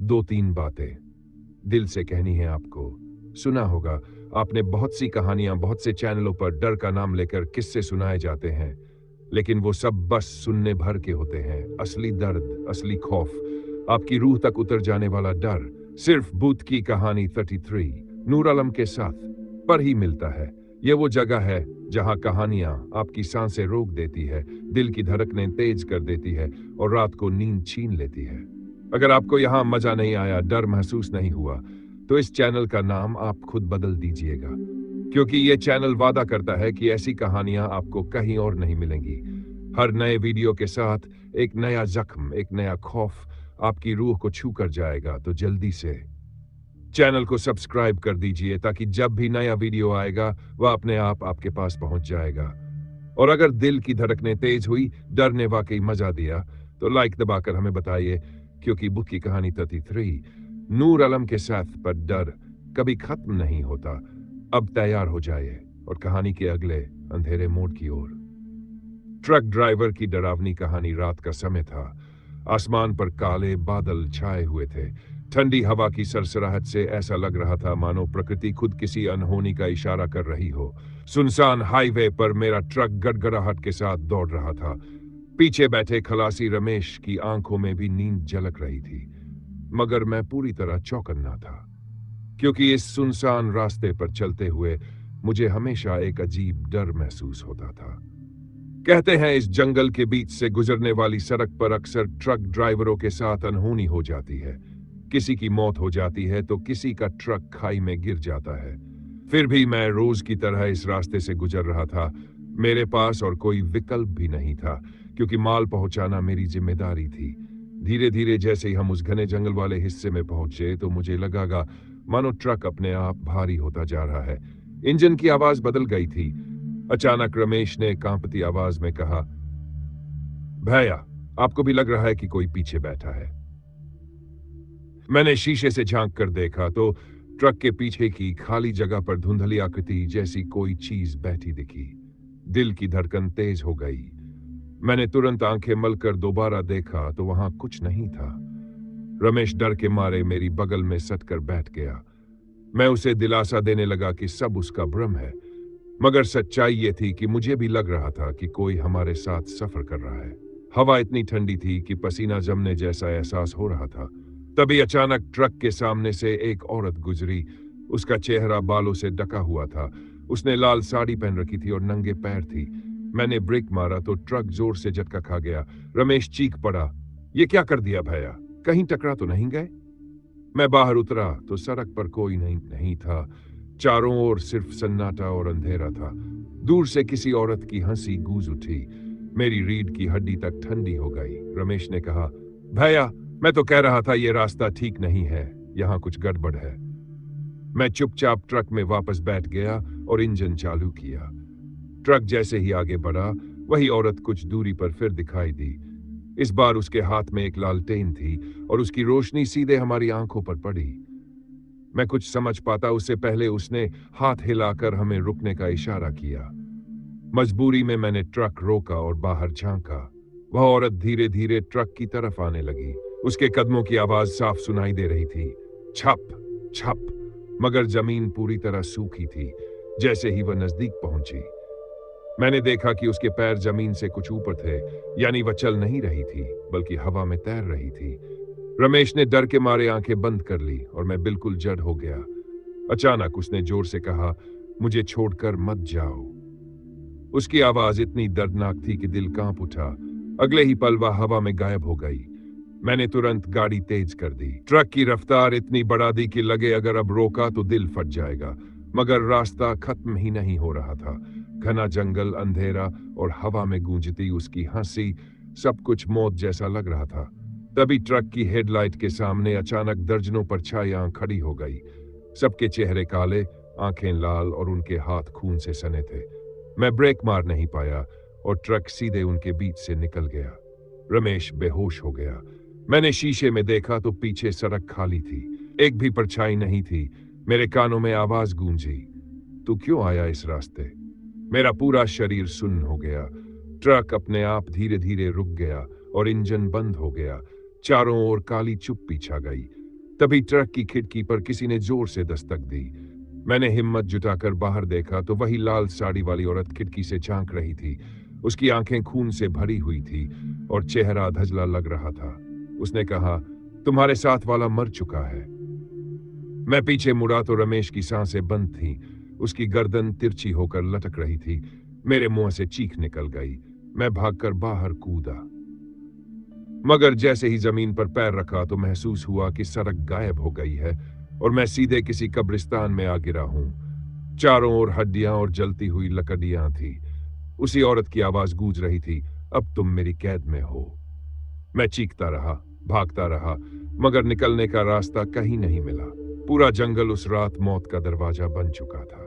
दो तीन बातें दिल से कहनी है आपको। सुना होगा आपने बहुत सी कहानियां, बहुत से चैनलों पर डर का नाम लेकर किस्से सुनाए जाते हैं, लेकिन वो सब बस सुनने भर के होते हैं। असली दर्द, असली खौफ, आपकी रूह तक उतर जाने वाला डर सिर्फ भूत की कहानी 33 नूर आलम के साथ पर ही मिलता है। ये वो जगह है जहां कहानियां आपकी सांसें रोक देती है, दिल की धड़कनें तेज कर देती है और रात को नींद छीन लेती है। अगर आपको यहां मजा नहीं आया, डर महसूस नहीं हुआ, तो इस चैनल का नाम आप खुद बदल दीजिएगा, क्योंकि ये चैनल वादा करता है कि ऐसी कहानियां आपको कहीं और नहीं मिलेंगी। हर नए वीडियो के साथ एक नया जख्म, एक नया खौफ आपकी रूह को छू कर जाएगा। तो जल्दी से चैनल को सब्सक्राइब कर दीजिए ताकि जब भी नया वीडियो आएगा वह अपने आप आपके पास पहुंच जाएगा। और अगर दिल की धड़कनें तेज हुई, डर ने वाकई मजा दिया, तो लाइक दबाकर हमें बताइए, क्योंकि बुक की कहानी 33 नूर आलम के साथ पर डर कभी खत्म नहीं होता। अब तैयार हो जाइए और कहानी के अगले अंधेरे मोड़ की ओर। ट्रक ड्राइवर की डरावनी कहानी। रात का समय था। आसमान पर काले बादल छाए हुए थे। ठंडी हवा की सरसराहट से ऐसा लग रहा था मानो प्रकृति खुद किसी अनहोनी का इशारा कर रही हो। सुनसान हाईवे पर मेरा ट्रक गड़गड़ाहट के साथ दौड़ रहा था। पीछे बैठे खलासी रमेश की आंखों में भी नींद झलक रही थी, मगर मैं पूरी तरह चौकन्ना था, क्योंकि इस सुनसान रास्ते पर चलते हुए मुझे हमेशा एक अजीब डर महसूस होता था। कहते हैं इस जंगल के बीच से गुजरने वाली सड़क पर अक्सर ट्रक ड्राइवरों के साथ अनहोनी हो जाती है। किसी की मौत हो जाती है तो किसी का ट्रक खाई में गिर जाता है। फिर भी मैं रोज की तरह इस रास्ते से गुजर रहा था। मेरे पास और कोई विकल्प भी नहीं था, क्योंकि माल पहुंचाना मेरी जिम्मेदारी थी। धीरे धीरे जैसे ही हम उस घने जंगल वाले हिस्से में पहुंचे तो मुझे लगा मानो ट्रक अपने आप भारी होता जा रहा है। इंजन की आवाज बदल गई थी। अचानक रमेश ने कांपती आवाज में कहा, भैया, आपको भी लग रहा है कि कोई पीछे बैठा है? मैंने शीशे से झांक कर देखा तो ट्रक के पीछे की खाली जगह पर धुंधली आकृति जैसी कोई चीज बैठी दिखी। दिल की धड़कन तेज हो गई। मैंने तुरंत आंखें मलकर दोबारा देखा तो वहां कुछ नहीं था। रमेश डर के मारे मेरी बगल में सटकर बैठ गया। मैं उसे दिलासा देने लगा कि सब उसका भ्रम है, मगर सच्चाई ये थी कि मुझे भी लग रहा था कि कोई हमारे साथ सफर कर रहा है। हवा इतनी ठंडी थी कि पसीना जमने जैसा एहसास हो रहा था। तभी अचानक ट्रक के सामने से एक औरत गुजरी। उसका चेहरा बालों से ढका हुआ था। उसने लाल साड़ी पहन रखी थी और नंगे पैर थी। मैंने ब्रेक मारा तो ट्रक जोर से झटका खा गया। रमेश चीख पड़ा, ये क्या कर दिया भैया? कहीं टकरा तो नहीं गए? मैं बाहर उतरा तो सड़क पर कोई नहीं था। चारों ओर सिर्फ सन्नाटा और अंधेरा था। दूर से किसी औरत की हंसी गूंज उठी। मेरी रीढ़ की हड्डी तक ठंडी हो गई। रमेश ने कहा, भैया, मैं तो कह रहा था ये रास्ता ठीक नहीं है, यहां कुछ गड़बड़ है। मैं चुपचाप ट्रक में वापस बैठ गया और इंजन चालू किया। ट्रक जैसे ही आगे बढ़ा, वही औरत कुछ दूरी पर फिर दिखाई दी। इस बार उसके हाथ में एक लालटेन थी और उसकी रोशनी सीधे हमारी आंखों पर पड़ी। मैं कुछ समझ पाता उससे पहले उसने हाथ हिलाकर हमें रुकने का इशारा किया। मजबूरी में मैंने ट्रक रोका और बाहर झांका। वह औरत धीरे धीरे ट्रक की तरफ आने लगी। उसके कदमों की आवाज साफ सुनाई दे रही थी, छप छप, मगर जमीन पूरी तरह सूखी थी। जैसे ही वह नजदीक पहुंची, मैंने देखा कि उसके पैर जमीन से कुछ ऊपर थे, यानी वह चल नहीं रही थी बल्कि हवा में तैर रही थी। रमेश ने डर के मारे आंखें बंद कर ली और मैं बिल्कुल जड़ हो गया। अचानक उसने जोर से कहा, मुझे छोड़कर मत जाओ। उसकी आवाज इतनी दर्दनाक थी कि दिल कांप उठा। अगले ही पल वह हवा में गायब हो गई। मैंने तुरंत गाड़ी तेज कर दी। ट्रक की रफ्तार इतनी बढ़ा दी कि लगे अगर अब रोका तो दिल फट जाएगा, मगर रास्ता खत्म ही नहीं हो रहा था। घना जंगल, अंधेरा और हवा में गूंजती उसकी हंसी, सब कुछ मौत जैसा लग रहा था। तभी ट्रक की हेडलाइट के सामने अचानक दर्जनों परछाइयां खड़ी हो गई। सबके चेहरे काले, आंखें लाल और उनके हाथ खून से सने थे। मैं ब्रेक मार नहीं पाया और ट्रक सीधे उनके बीच से निकल गया। रमेश बेहोश हो गया। मैंने शीशे में देखा तो पीछे सड़क खाली थी, एक भी परछाई नहीं थी। मेरे कानों में आवाज गूंजी, तू क्यों आया इस रास्ते? मेरा पूरा शरीर सुन्न हो गया। ट्रक अपने आप धीरे धीरे रुक गया और इंजन बंद हो गया। चारों ओर काली चुप्पी छा गई। तभी ट्रक की खिड़की पर किसी ने जोर से दस्तक दी। मैंने हिम्मत जुटाकर बाहर देखा तो वही लाल साड़ी वाली औरत खिड़की से झांक रही थी। उसकी आंखें खून से भरी हुई थी और चेहरा धजला लग रहा था। उसने कहा, तुम्हारे साथ वाला मर चुका है। मैं पीछे मुड़ा तो रमेश की सांसें बंद थीं। उसकी गर्दन तिरछी होकर लटक रही थी। मेरे मुंह से चीख निकल गई। मैं भागकर बाहर कूदा, मगर जैसे ही जमीन पर पैर रखा तो महसूस हुआ कि सड़क गायब हो गई है और मैं सीधे किसी कब्रिस्तान में आ गिरा हूं। चारों ओर हड्डियां और जलती हुई लकड़ियां थी। उसी औरत की आवाज गूंज रही थी, अब तुम मेरी कैद में हो। मैं चीखता रहा, भागता रहा, मगर निकलने का रास्ता कहीं नहीं मिला। पूरा जंगल उस रात मौत का दरवाजा बन चुका था।